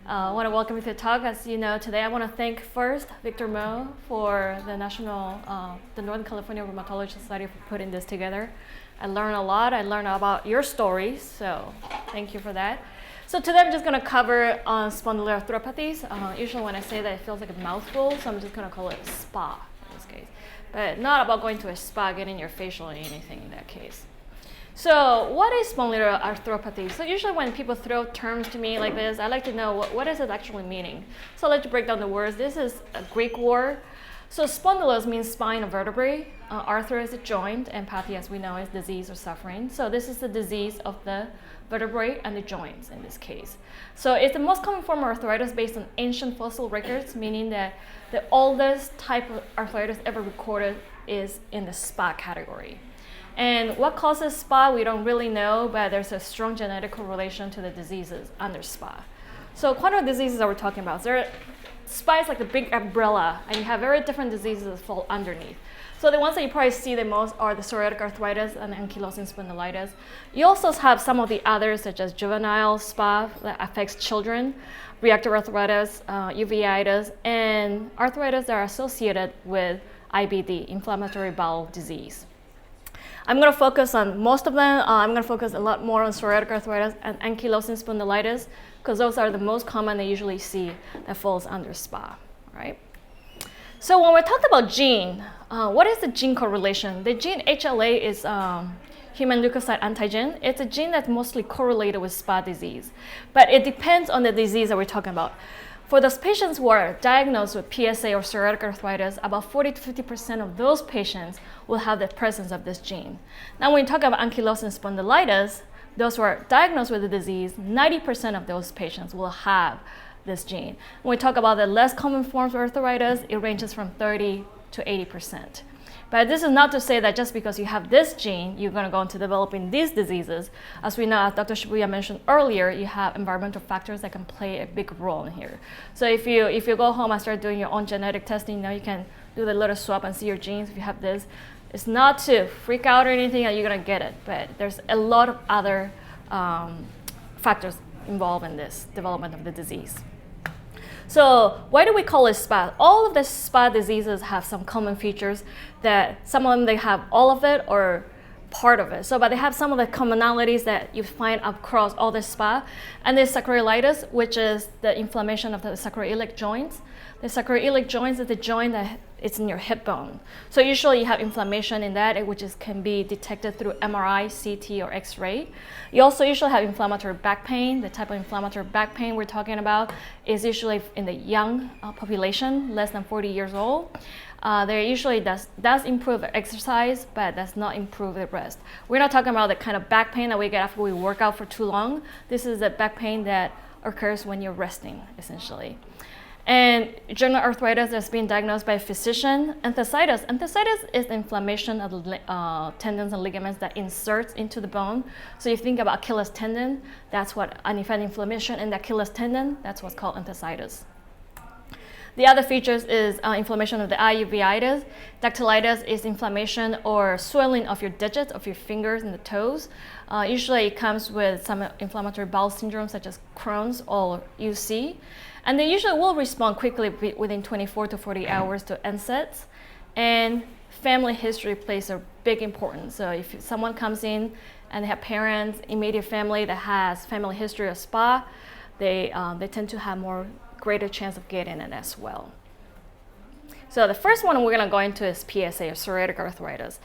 I want to welcome you to the talk. As you know, today I want to thank first Victor Mo for the Northern California Rheumatology Society for putting this together. I learned a lot. I learned about your stories, so thank you for that. So today I'm just going to cover spondyloarthropathies. Usually when I say that, it feels like a mouthful, so I'm just going to call it spa in this case. But not about going to a spa, getting your facial or anything in that case. So what is spondyloarthropathy? So usually when people throw terms to me like this, I like to know what is it actually meaning. So I'd like to break down the words. This is a Greek word. So spondylos means spine or vertebrae. Arthro is a joint, and pathy, as we know, is disease or suffering. So this is the disease of the vertebrae and the joints in this case. So it's the most common form of arthritis based on ancient fossil records, meaning that the oldest type of arthritis ever recorded is in the SPA category. And what causes SPA, we don't really know, but there's a strong genetic correlation to the diseases under SPA. So what are diseases that we're talking about? SPA is like a big umbrella, and you have very different diseases that fall underneath. So the ones that you probably see the most are the psoriatic arthritis and Ankylosing spondylitis. You also have some of the others, such as juvenile SPA that affects children, reactive arthritis, uveitis, and arthritis that are associated with IBD, inflammatory bowel disease. I'm going to focus on most of them. I'm going to focus a lot more on psoriatic arthritis and ankylosing spondylitis because those are the most common they usually see that falls under SPA, right? So when we're talking about gene, what is the gene correlation? The gene HLA is human leukocyte antigen. It's a gene that's mostly correlated with SPA disease, but it depends on the disease that we're talking about. For those patients who are diagnosed with PsA or psoriatic arthritis, about 40 to 50% of those patients will have the presence of this gene. Now, when you talk about ankylosing spondylitis, those who are diagnosed with the disease, 90% of those patients will have this gene. When we talk about the less common forms of arthritis, it ranges from 30 to 80%. But this is not to say that just because you have this gene, you're going to go into developing these diseases. As we know, as Dr. Shibuya mentioned earlier, you have environmental factors that can play a big role in here. So if you go home and start doing your own genetic testing, you can do the little swab and see your genes if you have this. It's not to freak out or anything that you're going to get it, but there's a lot of other factors involved in this development of the disease. So why do we call it SPA? All of the SPA diseases have some common features that some of them they have all of it or part of it. So, but they have some of the commonalities that you find across all the SPA. And there's sacroiliitis, which is the inflammation of the sacroiliac joints. The sacroiliac joints is the joint that it's in your hip bone. So usually you have inflammation in that, which can be detected through MRI, CT, or X-ray. You also usually have inflammatory back pain. The type of inflammatory back pain we're talking about is usually in the young population, less than 40 years old. There usually does improve exercise, but does not improve the rest. We're not talking about the kind of back pain that we get after we work out for too long. This is the back pain that occurs when you're resting, essentially. And general arthritis that's been diagnosed by a physician. Enthesitis is the inflammation of the tendons and ligaments that inserts into the bone. So you think about Achilles tendon, that's what an inflammation in the Achilles tendon, that's what's called enthesitis. The other features is inflammation of the eye, uveitis. Dactylitis is inflammation or swelling of your digits, of your fingers and the toes. Usually it comes with some inflammatory bowel syndrome such as Crohn's or UC. And they usually will respond quickly within 24 to 40 hours to NSAIDs. And family history plays a big importance. So if someone comes in and they have parents, immediate family that has family history of SPA, they tend to have greater chance of getting it as well. So the first one we're going to go into is PsA or psoriatic arthritis.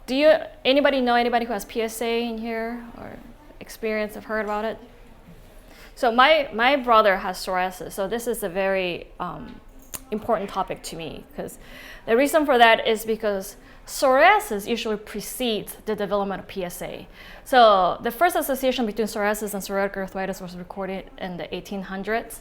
Anybody know anybody who has PsA in here or experience or heard about it? So my brother has psoriasis, so this is a very important topic to me because the reason for that is because psoriasis usually precedes the development of PsA. So the first association between psoriasis and psoriatic arthritis was recorded in the 1800s.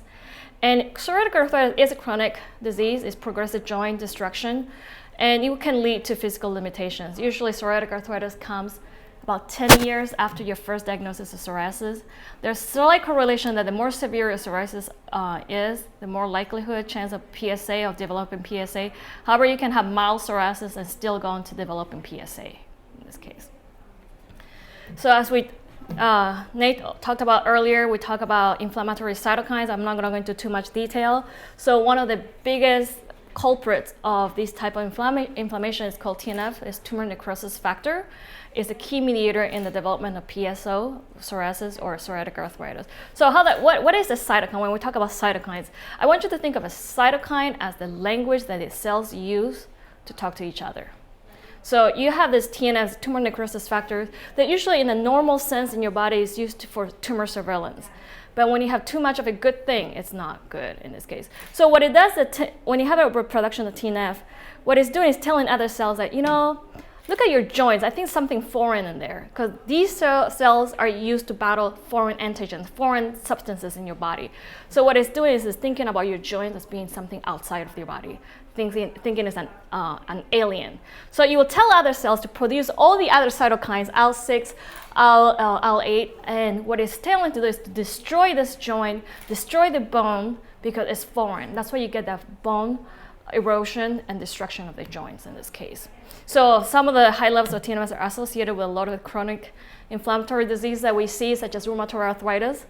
And psoriatic arthritis is a chronic disease, it's progressive joint destruction, and it can lead to physical limitations. Usually psoriatic arthritis comes about 10 years after your first diagnosis of psoriasis. There's slight correlation that the more severe your psoriasis is, the more likelihood, chance of PsA, of developing PsA. However, you can have mild psoriasis and still go on to developing PsA in this case. So as we Nate talked about earlier, we talked about inflammatory cytokines. I'm not going to go into too much detail. So one of the biggest culprits of this type of inflammation is called TNF, is tumor necrosis factor. It's a key mediator in the development of PSO, psoriasis, or psoriatic arthritis. So what is a cytokine? When we talk about cytokines, I want you to think of a cytokine as the language that the cells use to talk to each other. So you have this TNF, tumor necrosis factor, that usually in the normal sense in your body is used for tumor surveillance. But when you have too much of a good thing, it's not good in this case. So what it does, when you have a production of TNF, what it's doing is telling other cells that, look at your joints. I think something foreign in there, because these cells are used to battle foreign antigens, foreign substances in your body. So what it's doing is it's thinking about your joints as being something outside of your body, thinking it's an alien. So you will tell other cells to produce all the other cytokines, IL-6, IL-8, and what it's telling to do is to destroy this joint, destroy the bone, because it's foreign. That's why you get that bone erosion and destruction of the joints in this case. So some of the high levels of TNF are associated with a lot of the chronic inflammatory disease that we see, such as rheumatoid arthritis,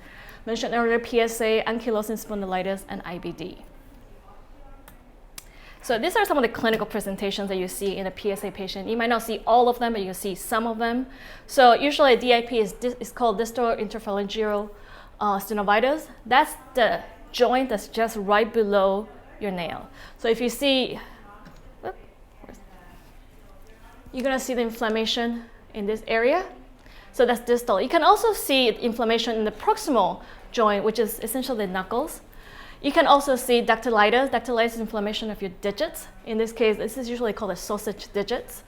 mentioned earlier, PSA, ankylosing spondylitis, and IBD. So these are some of the clinical presentations that you see in a PSA patient. You might not see all of them, but you can see some of them. So usually a DIP is called distal interphalangeal synovitis. That's the joint that's just right below your nail. So if you see, you're going to see the inflammation in this area. So that's distal. You can also see inflammation in the proximal joint, which is essentially the knuckles. You can also see dactylitis. Dactylitis is inflammation of your digits. In this case, this is usually called a sausage digits.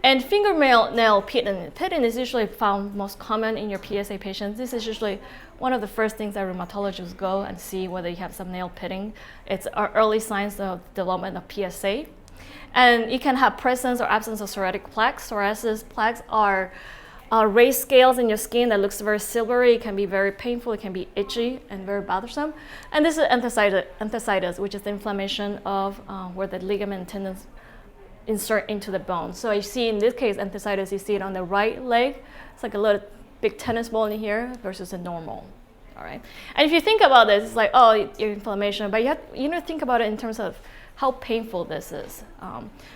And fingernail pitting. Pitting is usually found most common in your PSA patients. This is usually one of the first things that rheumatologists go and see whether you have some nail pitting. It's our early signs of development of PSA. And you can have presence or absence of psoriatic plaques. Psoriasis plaques are raised scales in your skin that looks very silvery. It can be very painful. It can be itchy and very bothersome. And this is enthesitis, which is the inflammation of where the ligament and tendons insert into the bone. So you see in this case, enthesitis, you see it on the right leg. It's like a little big tennis ball in here versus a normal. All right. And if you think about this, it's like, oh, your inflammation, but you have to think about it in terms of how painful this is.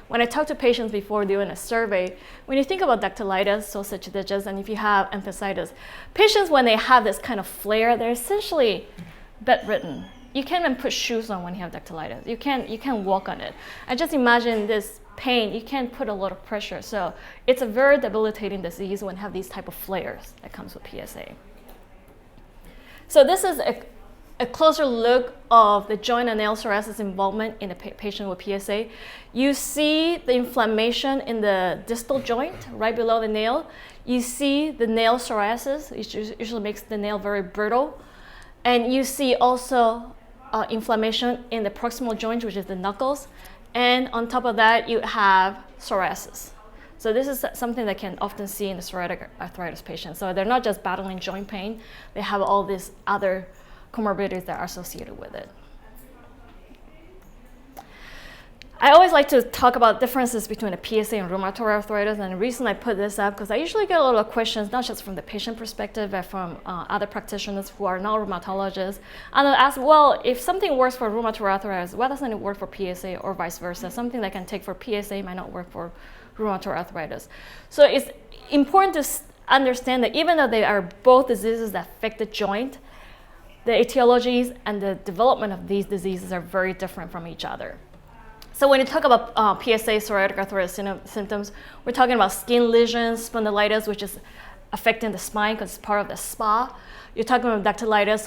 When I talk to patients before doing a survey, when you think about dactylitis, sausage digits, and if you have enthesitis, patients, when they have this kind of flare, they're essentially bedridden. You can't even put shoes on when you have dactylitis. You can't walk on it. And just imagine this pain, you can't put a lot of pressure. So it's a very debilitating disease when you have these type of flares that comes with PSA. So this is a closer look of the joint and nail psoriasis involvement in a patient with PSA. You see the inflammation in the distal joint right below the nail. You see the nail psoriasis, which usually makes the nail very brittle. And you see also inflammation in the proximal joint, which is the knuckles. And on top of that, you have psoriasis. So this is something that can often see in the psoriatic arthritis patients. So they're not just battling joint pain, they have all these other comorbidities that are associated with it. I always like to talk about differences between a PSA and rheumatoid arthritis, and the reason I put this up, because I usually get a lot of questions, not just from the patient perspective, but from other practitioners who are not rheumatologists. And they'll ask, well, if something works for rheumatoid arthritis, why doesn't it work for PSA or vice versa? Something that can take for PSA might not work for rheumatoid arthritis. So it's important to understand that even though they are both diseases that affect the joint, the etiologies and the development of these diseases are very different from each other. So when you talk about PSA, psoriatic arthritis symptoms, we're talking about skin lesions, spondylitis, which is affecting the spine because it's part of the SPA. You're talking about dactylitis,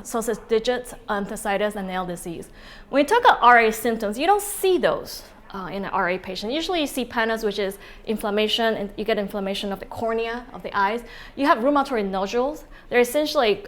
sausage digits, enthesitis, and nail disease. When you talk about RA symptoms, you don't see those in an RA patient. Usually you see PANAS, which is inflammation, and you get inflammation of the cornea, of the eyes. You have rheumatoid nodules. They're essentially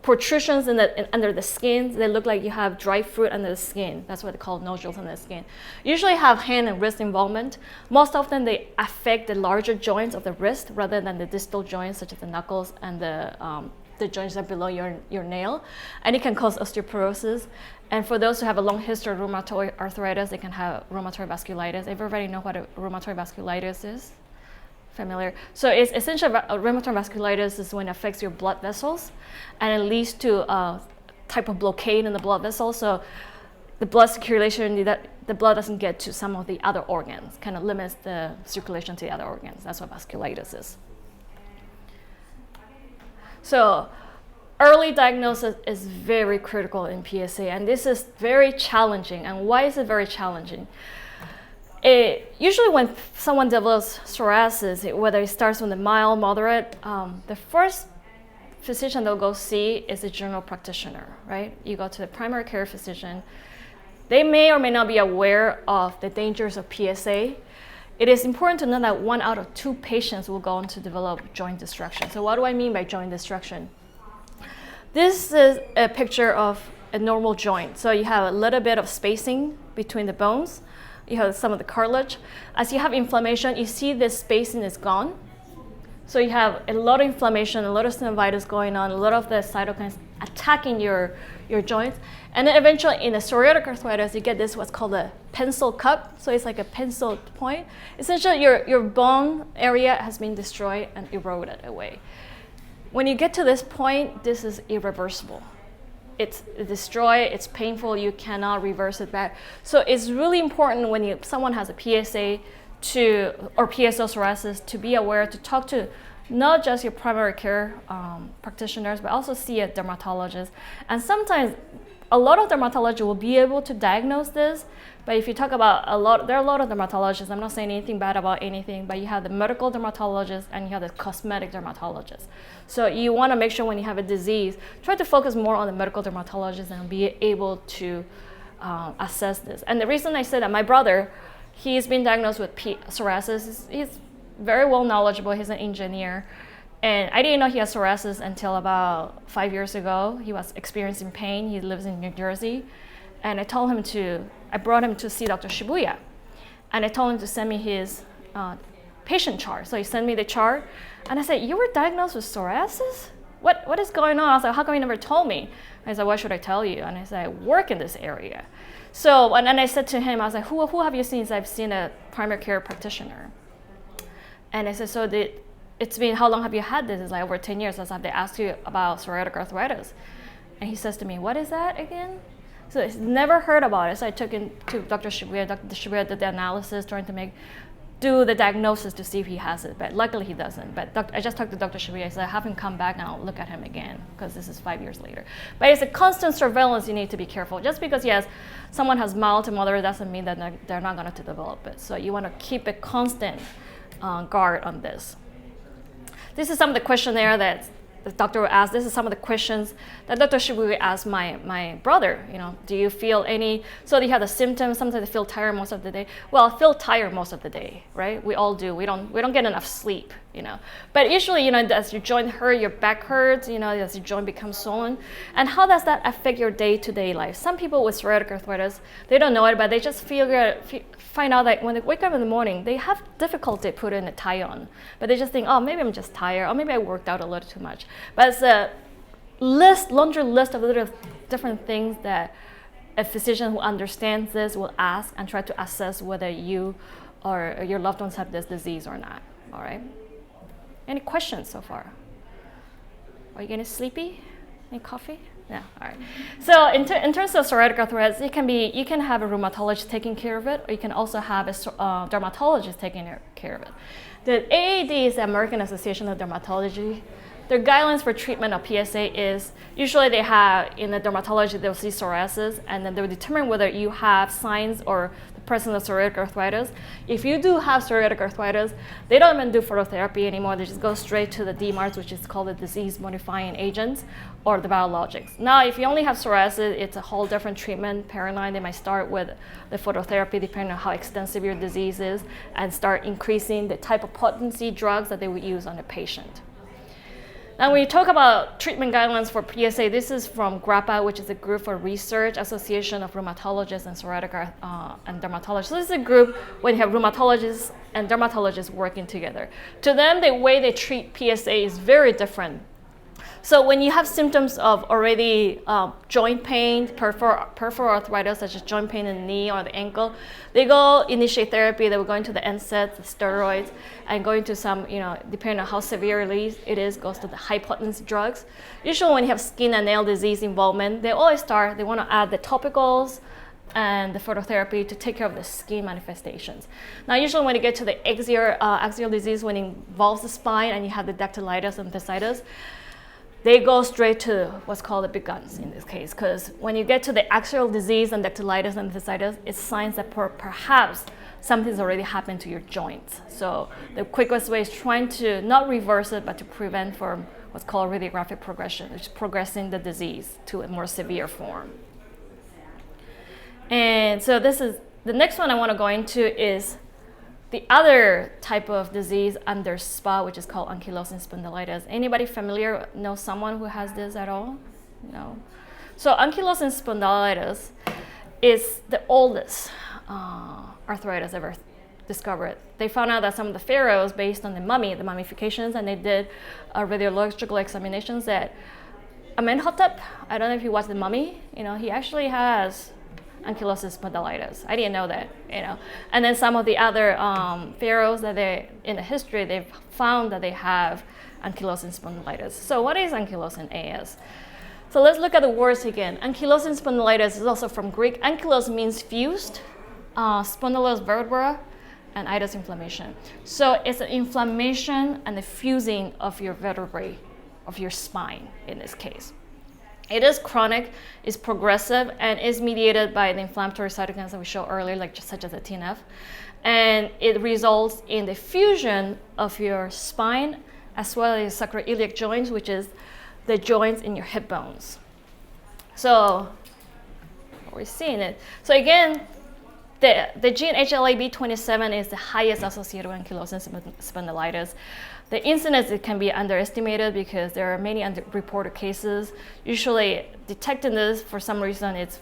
protrusions under the skin. They look like you have dry fruit under the skin. That's what they call nodules under the skin. Usually have hand and wrist involvement. Most often they affect the larger joints of the wrist rather than the distal joints, such as the knuckles and the joints that are below your nail. And it can cause osteoporosis. And for those who have a long history of rheumatoid arthritis, they can have rheumatoid vasculitis. Everybody know what a rheumatoid vasculitis is? familiar. So it's essentially rheumatoid vasculitis is when it affects your blood vessels, and it leads to a type of blockade in the blood vessels. So the blood circulation, the blood doesn't get to some of the other organs, kind of limits the circulation to the other organs. That's what vasculitis is. So early diagnosis is very critical in PSA, and this is very challenging. And why is it very challenging? Usually when someone develops psoriasis, whether it starts with the mild, moderate, the first physician they'll go see is a general practitioner, right? You go to the primary care physician. They may or may not be aware of the dangers of PSA. It is important to know that 1 out of 2 patients will go on to develop joint destruction. So what do I mean by joint destruction? This is a picture of a normal joint. So you have a little bit of spacing between the bones. You have some of the cartilage. As you have inflammation, you see this spacing is gone. So you have a lot of inflammation, a lot of synovitis going on, a lot of the cytokines attacking your joints. And then eventually in a psoriatic arthritis, you get this what's called a pencil cut. So it's like a pencil point. Essentially, your bone area has been destroyed and eroded away. When you get to this point, this is irreversible. It's destroyed, it's painful, you cannot reverse it back. So it's really important when someone has a PSA or PSO psoriasis to be aware, to talk to not just your primary care practitioners, but also see a dermatologist. And sometimes a lot of dermatology will be able to diagnose this, but if you talk about there are a lot of dermatologists. I'm not saying anything bad about anything, but you have the medical dermatologist and you have the cosmetic dermatologist. So you want to make sure when you have a disease, try to focus more on the medical dermatologist and be able to assess this. And the reason I say that, my brother, he's been diagnosed with psoriasis. He's very well knowledgeable. He's an engineer. And I didn't know he had psoriasis until about 5 years ago. He was experiencing pain. He lives in New Jersey. And I brought him to see Dr. Shibuya. And I told him to send me his patient chart. So he sent me the chart. And I said, "You were diagnosed with psoriasis? What is going on?" I was like, "How come you never told me?" I said, "Why should I tell you?" And I said, "I work in this area." So, and then I said to him, I was like, who have you seen? He said, "I've seen a primary care practitioner." And I said, "So it's been, how long have you had this?" It's like, "Over 10 years. I said, "They asked you about psoriatic arthritis." And he says to me, "What is that again?" So he's never heard about it. So I took him to Dr. Shibuya. Dr. Shibuya did the analysis, trying to do the diagnosis to see if he has it. But luckily he doesn't. But I just talked to Dr. Shibuya. I said, "Have him come back and I'll look at him again," because this is 5 years later. But it's a constant surveillance. You need to be careful. Just because, yes, someone has mild to moderate doesn't mean that they're not going to develop it. So you want to keep a constant guard on this. This is some of the questionnaire that the doctor will ask. This is some of the questions that Dr. Shibuya asked my brother. Do you feel any? So they have the symptoms. Sometimes they feel tired most of the day. Well, I feel tired most of the day, right? We all do. We don't get enough sleep, But usually, as your joint hurt, your back hurts, as your joint becomes swollen. And how does that affect your day-to-day life? Some people with psoriatic arthritis, they don't know it, but they just find out that when they wake up in the morning, they have difficulty putting a tie on. But they just think, "Oh, maybe I'm just tired, or maybe I worked out a little too much." But it's a laundry list of little different things that a physician who understands this will ask and try to assess whether you or your loved ones have this disease or not. All right? Any questions so far? Are you getting sleepy? Any coffee? Yeah, all right. So in terms of psoriatic arthritis, you can have a rheumatologist taking care of it, or you can also have a dermatologist taking care of it. The AAD is the American Association of Dermatology. Their guidelines for treatment of PSA is usually they have, in the dermatology, they'll see psoriasis, and then they'll determine whether you have signs or the presence of psoriatic arthritis. If you do have psoriatic arthritis, they don't even do phototherapy anymore. They just go straight to the DMARDs, which is called the disease-modifying agents, or the biologics. Now, if you only have psoriasis, it's a whole different treatment paradigm. They might start with the phototherapy, depending on how extensive your disease is, and start increasing the type of potency drugs that they would use on the patient. Now, when you talk about treatment guidelines for PSA, this is from GRAPPA, which is a group for Research Association of Rheumatologists and Psoriatic and Dermatologists. So this is a group when you have rheumatologists and dermatologists working together. To them, the way they treat PSA is very different. So when you have symptoms of already joint pain, peripheral arthritis, such as joint pain in the knee or the ankle, they go initiate therapy. They will go into the NSAIDs, the steroids, and go into some, depending on how severely it is, goes to the high potency drugs. Usually when you have skin and nail disease involvement, they always they want to add the topicals and the phototherapy to take care of the skin manifestations. Now, usually when you get to the axial disease, when it involves the spine and you have the dactylitis and fasciitis, they go straight to what's called the big guns in this case, because when you get to the axial disease and dactylitis and fasciitis, it's signs that perhaps something's already happened to your joints. So the quickest way is trying to not reverse it, but to prevent from what's called radiographic progression, which is progressing the disease to a more severe form. And so this is the next one I want to go into is the other type of disease under SPA, which is called ankylosing spondylitis. Anybody familiar, know someone who has this at all? No. So ankylosing spondylitis is the oldest arthritis ever discovered. They found out that some of the pharaohs, based on the mummifications, and they did radiological examinations that Amenhotep, I don't know if you watched The Mummy, he actually has ankylosing spondylitis. I didn't know that, And then some of the other pharaohs that in the history, they've found that they have ankylosing spondylitis. So what is ankylosing AS? So let's look at the words again. Ankylosing spondylitis is also from Greek. Ankylos means fused, spondylus vertebra, and itis inflammation. So it's an inflammation and the fusing of your vertebrae, of your spine in this case. It is chronic, is progressive, and is mediated by the inflammatory cytokines that we showed earlier, such as the TNF. And it results in the fusion of your spine as well as sacroiliac joints, which is the joints in your hip bones. So we're seeing it. So again, the gene HLA-B27 is the highest associated with ankylosing spondylitis. The incidence, it can be underestimated because there are many underreported cases. Usually detecting this, for some reason, it's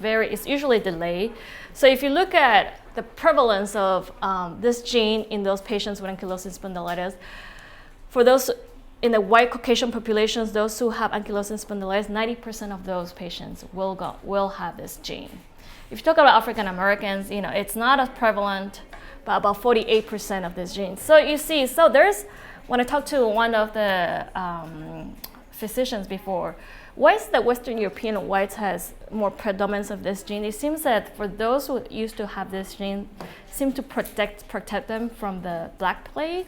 usually delayed. So if you look at the prevalence of this gene in those patients with ankylosing spondylitis, for those in the white Caucasian populations, those who have ankylosing spondylitis, 90% of those patients will have this gene. If you talk about African Americans, it's not as prevalent, but about 48% of this gene. So you see, when I talked to one of the physicians before, why is that Western European whites has more predominance of this gene? It seems that for those who used to have this gene, it seemed to protect them from the Black Plague.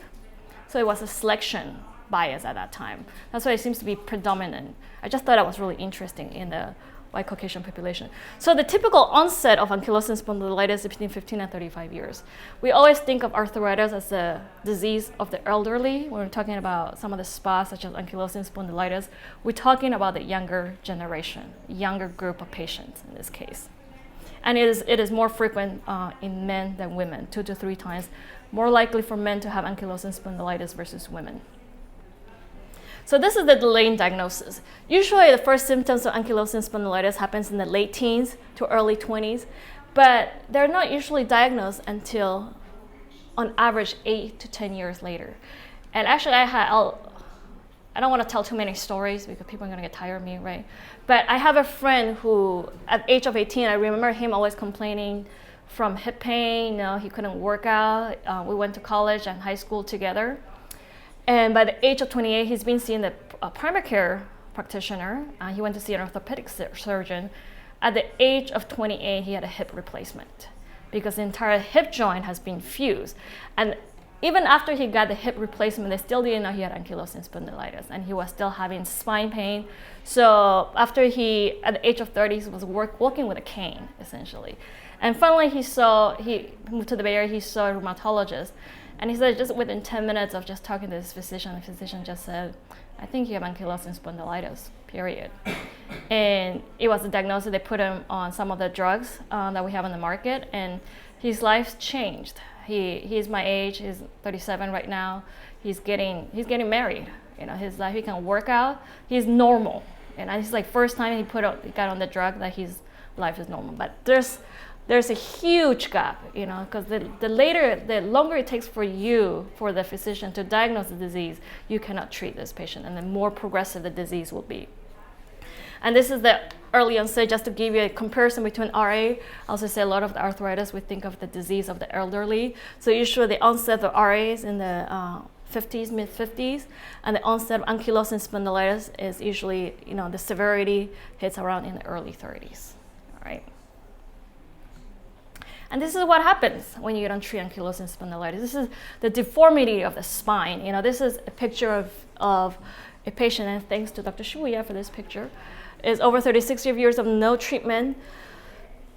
So it was a selection bias at that time. That's why it seems to be predominant. I just thought that was really interesting in the white Caucasian population. So the typical onset of ankylosing spondylitis is between 15 and 35 years. We always think of arthritis as a disease of the elderly. When we're talking about some of the SPAs, such as ankylosing spondylitis, we're talking about the younger generation, younger group of patients in this case. And it is more frequent in men than women, 2 to 3 times more likely for men to have ankylosing spondylitis versus women. So this is the delay in diagnosis. Usually the first symptoms of ankylosing spondylitis happens in the late teens to early 20s, but they're not usually diagnosed until, on average, 8 to 10 years later. And actually I don't want to tell too many stories because people are going to get tired of me, right? But I have a friend who, at the age of 18, I remember him always complaining from hip pain. He couldn't work out. We went to college and high school together. And by the age of 28, he's been seeing a primary care practitioner. He went to see an orthopedic surgeon. At the age of 28, he had a hip replacement because the entire hip joint has been fused. And even after he got the hip replacement, they still didn't know he had ankylosing spondylitis, and he was still having spine pain. So after at the age of 30, he was walking with a cane, essentially. And finally, he moved to the Bay Area, he saw a rheumatologist. And he said just within 10 minutes of just talking to his physician, the physician just said, I think you have ankylosing spondylitis, period. And it was a diagnosis. They put him on some of the drugs that we have on the market, and his life changed. He's my age, he's 37 right now. He's getting married. His life, he can work out, he's normal. And it's like first time he got on the drug that his life is normal. But there's a huge gap, because the longer it takes for the physician to diagnose the disease, you cannot treat this patient, and the more progressive the disease will be. And this is the early onset, just to give you a comparison between RA. I also say a lot of the arthritis, we think of the disease of the elderly. So usually the onset of RA is in the 50s, mid-50s, and the onset of ankylosing spondylitis is usually, the severity hits around in the early 30s, all right? And this is what happens when you don't treat ankylosing spondylitis. This is the deformity of the spine. This is a picture of a patient, and thanks to Dr. Shibuya for this picture, is over 36 years of no treatment.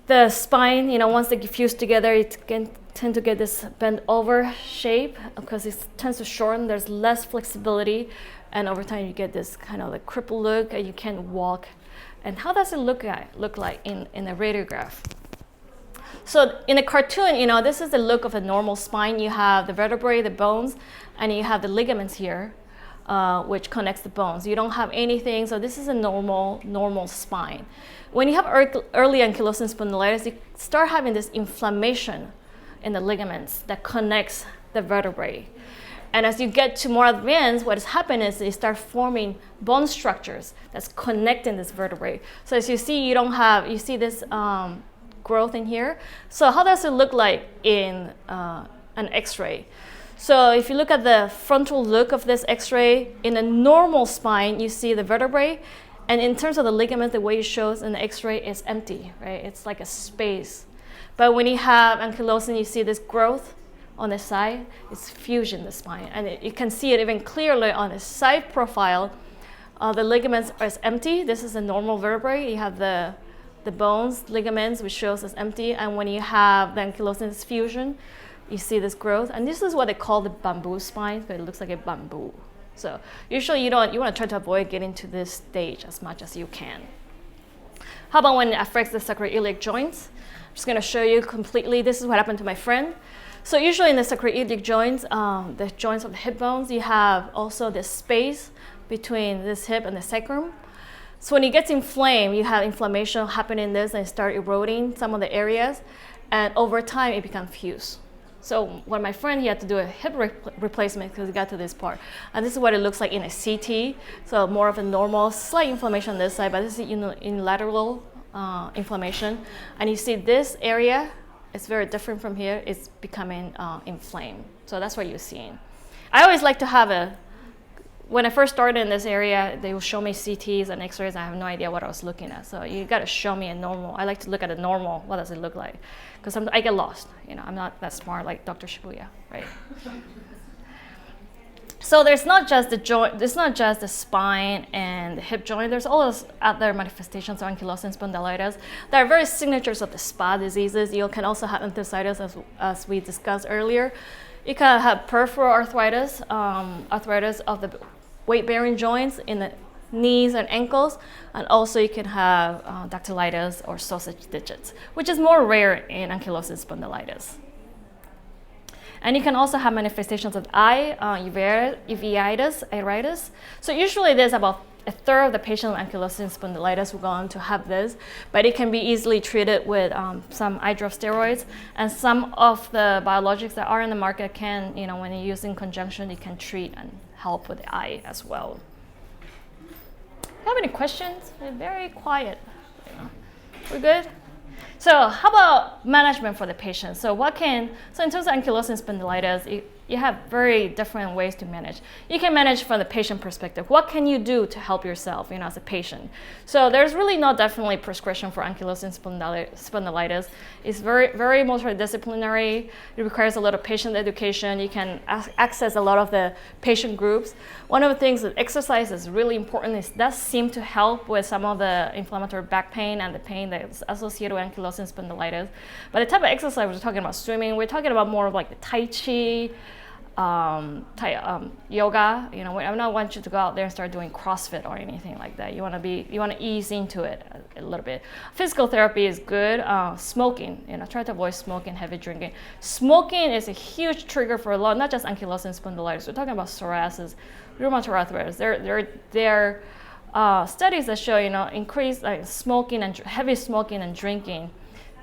The spine, once they get fused together, it can tend to get this bent over shape because it tends to shorten. There's less flexibility, and over time you get this kind of like crippled look, and you can't walk. And how does it look like in a radiograph? So in a cartoon, this is the look of a normal spine. You have the vertebrae, the bones, and you have the ligaments here, which connects the bones. You don't have anything, so this is a normal spine. When you have early ankylosing spondylitis, you start having this inflammation in the ligaments that connects the vertebrae. And as you get to more advanced, what has happened is they start forming bone structures that's connecting this vertebrae. So as you see, you see this growth in here. So how does it look like in an X-ray? So if you look at the frontal look of this X-ray, in a normal spine, you see the vertebrae, and in terms of the ligament, the way it shows in the X-ray is empty, right? It's like a space. But when you have ankylosing, you see this growth on the side. It's fusion in the spine, and you can see it even clearly on the side profile. The ligaments are empty. This is a normal vertebrae. You have the bones, ligaments, which shows as empty, and when you have the ankylosing fusion, you see this growth, and this is what they call the bamboo spine, because it looks like a bamboo. So usually you want to try to avoid getting to this stage as much as you can. How about when it affects the sacroiliac joints? I'm just going to show you completely. This is what happened to my friend. So usually in the sacroiliac joints, the joints of the hip bones, you have also this space between this hip and the sacrum. So when it gets inflamed, you have inflammation happening in this, and start eroding some of the areas, and over time it becomes fused. So when my friend, he had to do a hip replacement because he got to this part. And this is what it looks like in a CT. So more of a normal, slight inflammation on this side, but this is in lateral inflammation. And you see this area, it's very different from here. It's becoming inflamed. So that's what you're seeing. I always like to have when I first started in this area, they will show me CTs and X-rays. I have no idea what I was looking at. So you got to show me a normal. I like to look at a normal. What does it look like? Because I get lost. I'm not that smart like Dr. Shibuya, right? So there's not just the joint. There's not just the spine and the hip joint. There's all those other manifestations of ankylosing spondylitis. There are various signatures of the SPA diseases. You can also have enthesitis, as we discussed earlier. You can have peripheral arthritis, arthritis of the weight-bearing joints in the knees and ankles, and also you can have dactylitis or sausage digits, which is more rare in ankylosing spondylitis. And you can also have manifestations of eye, uveitis, iritis. So usually there's about a third of the patients with ankylosing spondylitis will go on to have this, but it can be easily treated with some eye drop steroids, and some of the biologics that are in the market can, when you use in conjunction, it can treat and help with the eye as well. Have any questions? We're very quiet. We're good? So how about management for the patient? So in terms of ankylosing spondylitis, you have very different ways to manage. You can manage from the patient perspective. What can you do to help yourself, as a patient? So there's really not definitely prescription for ankylosing spondylitis. It's very, very multidisciplinary. It requires a lot of patient education. You can access a lot of the patient groups. One of the things that exercise is really important. It does seem to help with some of the inflammatory back pain and the pain that's associated with ankylosing spondylitis. But the type of exercise we're talking about swimming, we're talking about more of like the Tai Chi, yoga. I don't want you to go out there and start doing CrossFit or anything like that. You want to ease into it a little bit. Physical therapy is good. Smoking, try to avoid smoking, heavy drinking. Smoking is a huge trigger for not just ankylosing spondylitis. We're talking about psoriasis, rheumatoid arthritis. There are studies that show, increased smoking and heavy smoking and drinking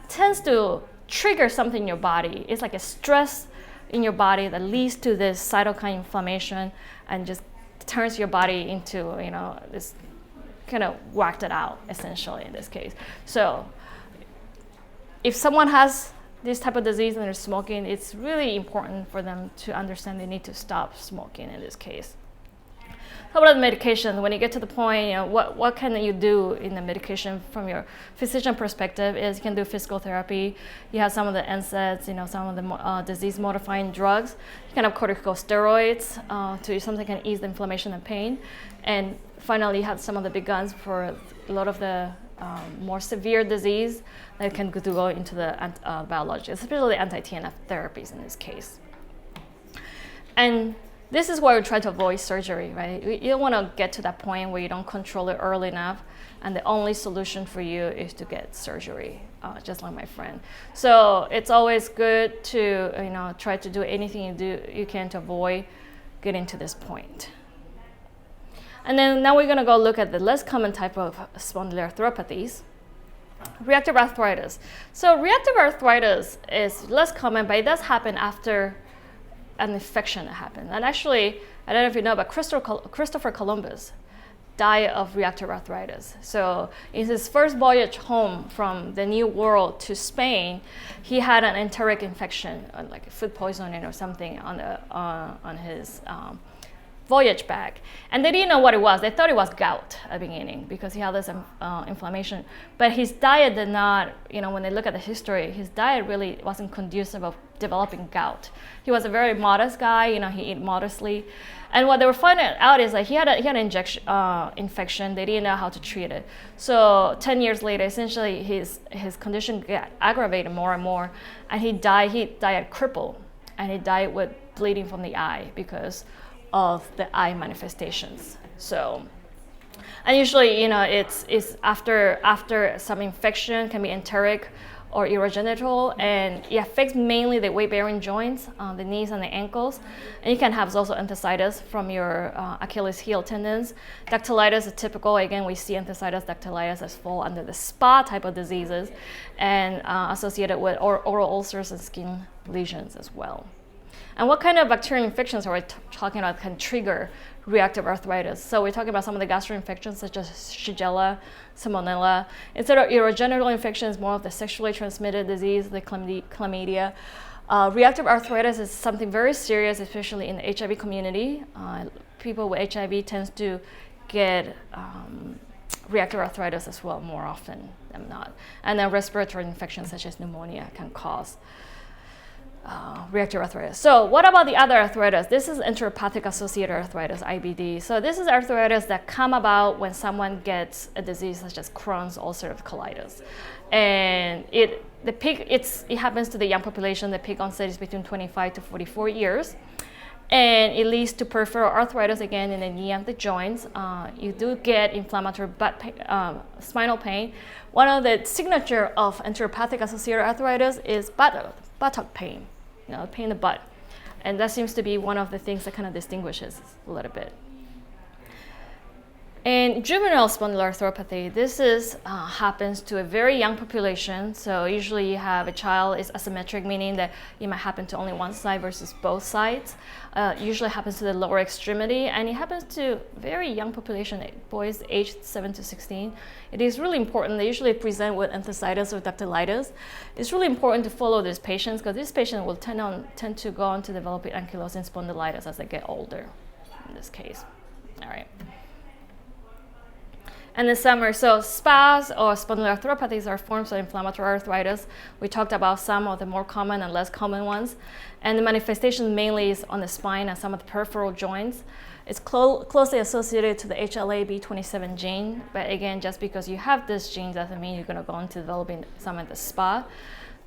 tends to trigger something in your body. It's like a stress in your body that leads to this cytokine inflammation and just turns your body into, this kind of whacked it out, essentially, in this case. So if someone has this type of disease and they're smoking, it's really important for them to understand they need to stop smoking in this case. How about the medication? When you get to the point, what can you do in the medication from your physician perspective is you can do physical therapy. You have some of the NSAIDs, some of the disease-modifying drugs. You can have corticosteroids to something that can ease the inflammation and pain. And finally, you have some of the big guns for a lot of the more severe disease that can go into the biologics, especially the anti-TNF therapies in this case. And this is why we try to avoid surgery, right? You don't want to get to that point where you don't control it early enough, and the only solution for you is to get surgery, just like my friend. So it's always good to try to do anything you can to avoid getting to this point. And then now we're going to go look at the less common type of spondyloarthropathies. Reactive arthritis. So reactive arthritis is less common, but it does happen after an infection that happened. And actually, I don't know if you know, but Christopher Columbus died of reactive arthritis. So in his first voyage home from the New World to Spain, he had an enteric infection, like food poisoning or something on his voyage bag. And they didn't know what it was. They thought it was gout at the beginning because he had this inflammation. But his diet did not, when they look at the history, his diet really wasn't conducive of developing gout. He was a very modest guy, he ate modestly. And what they were finding out is that he had an infection. They didn't know how to treat it. So 10 years later, essentially his condition got aggravated more and more. And he died crippled. And he died with bleeding from the eye because of the eye manifestations. So, and usually, it's after some infection, can be enteric or urogenital, and it affects mainly the weight-bearing joints, the knees and the ankles. And you can have also enthesitis from your Achilles heel tendons. Dactylitis is typical. Again, we see enthesitis, dactylitis as fall under the SPA type of diseases, and associated with oral ulcers and skin lesions as well. And what kind of bacterial infections are we talking about can trigger reactive arthritis? So we're talking about some of the gastroinfections such as Shigella, Salmonella. Instead of urogenital infections, more of the sexually transmitted disease, the chlamydia. Reactive arthritis is something very serious, especially in the HIV community. People with HIV tend to get reactive arthritis as well more often than not. And then respiratory infections such as pneumonia can cause reactive arthritis. So what about the other arthritis? This is enteropathic associated arthritis, IBD. So this is arthritis that come about when someone gets a disease such as Crohn's ulcerative colitis. And it happens to the young population. The peak onset is between 25 to 44 years. And it leads to peripheral arthritis, again, in the knee and the joints. You do get inflammatory spinal pain. One of the signature of enteropathic associated arthritis is buttock pain, pain in the butt. And that seems to be one of the things that kind of distinguishes a little bit. In juvenile spondyloarthropathy, this happens to a very young population. So usually you have a child is asymmetric, meaning that it might happen to only one side versus both sides. Usually happens to the lower extremity, and it happens to very young population, boys aged 7 to 16. It is really important. They usually present with enthesitis or dactylitis. It's really important to follow these patients because this patient will tend to go on to develop ankylosing spondylitis as they get older in this case. All right. And the summary, so SPAs or spondyloarthropathies are forms of inflammatory arthritis. We talked about some of the more common and less common ones. And the manifestation mainly is on the spine and some of the peripheral joints. It's closely associated to the HLA-B27 gene. But again, just because you have this gene doesn't mean you're going to go into developing some of the SPA.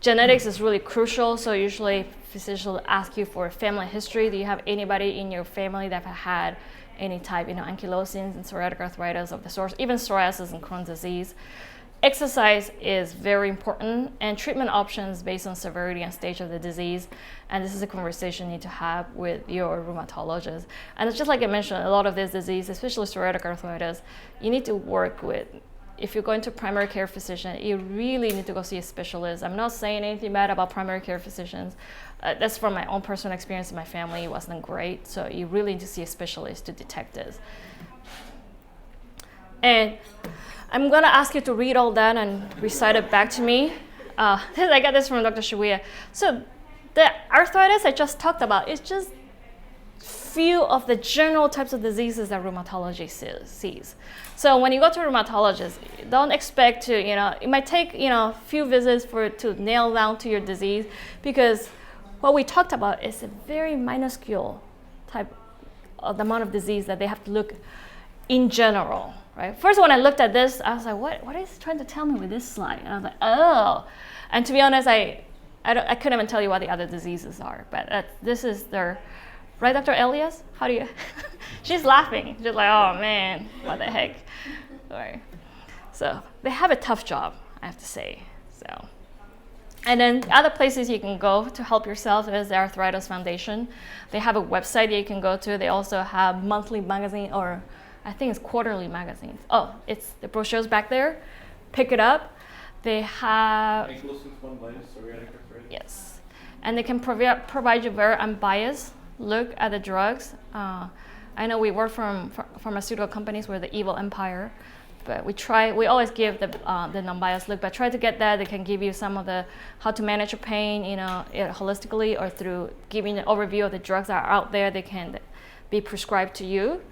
Genetics is really crucial. So usually physicians will ask you for a family history. Do you have anybody in your family that have had any type, ankylosing and psoriatic arthritis of the source, even psoriasis and Crohn's disease. Exercise is very important, and treatment options based on severity and stage of the disease. And this is a conversation you need to have with your rheumatologist. And it's just like I mentioned, a lot of this disease, especially psoriatic arthritis, you need to work with. If you're going to primary care physician, you really need to go see a specialist. I'm not saying anything bad about primary care physicians. That's from my own personal experience in my family. It wasn't great. So you really need to see a specialist to detect this. And I'm going to ask you to read all that and recite it back to me. I got this from Dr. Shibuya. So the arthritis I just talked about is just few of the general types of diseases that rheumatology sees. So when you go to a rheumatologist, don't expect to, it might take, a few visits to nail down to your disease, because what we talked about is a very minuscule type of the amount of disease that they have to look in general, right? First, when I looked at this, I was like, what is he trying to tell me with this slide? And I was like, oh. And to be honest, I couldn't even tell you what the other diseases are, but this is their, right, Dr. Elias? How do you, she's laughing. She's like, oh man, what the heck? Right. So they have a tough job, I have to say, so. And then other places you can go to help yourself is the Arthritis Foundation. They have a website that you can go to. They also have monthly magazine, or I think it's quarterly magazines. Oh, it's the brochures back there. Pick it up. They have... Ankylosing spondylitis, psoriatic arthritis. Yes. And they can provide you very unbiased look at the drugs. I know we work from pharmaceutical companies. We're the evil empire. But we always give the non-biased look, but try to get that. They can give you some of the how to manage your pain, holistically, or through giving an overview of the drugs that are out there. They can be prescribed to you.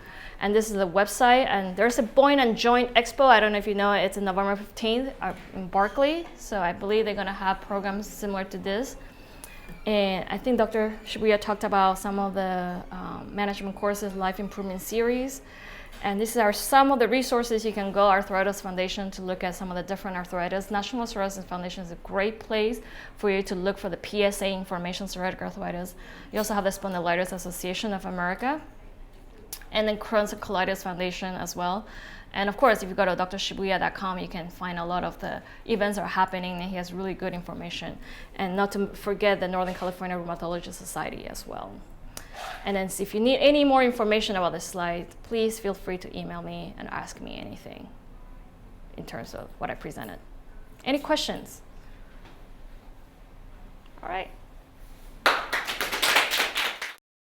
And this is the website. And there's a Bone and Joint Expo. I don't know if you know it. It's on November 15th in Berkeley. So I believe they're going to have programs similar to this. And I think Dr. Shibuya talked about some of the management courses, life improvement series. And these are some of the resources you can go, Arthritis Foundation, to look at some of the different arthritis. National Psoriasis Foundation is a great place for you to look for the PSA information, psoriatic arthritis. You also have the Spondylitis Association of America, and then Crohn's and Colitis Foundation as well. And of course, if you go to drshibuya.com, you can find a lot of the events that are happening, and he has really good information. And not to forget the Northern California Rheumatology Society as well. And then if you need any more information about this slide, please feel free to email me and ask me anything in terms of what I presented. Any questions? All right.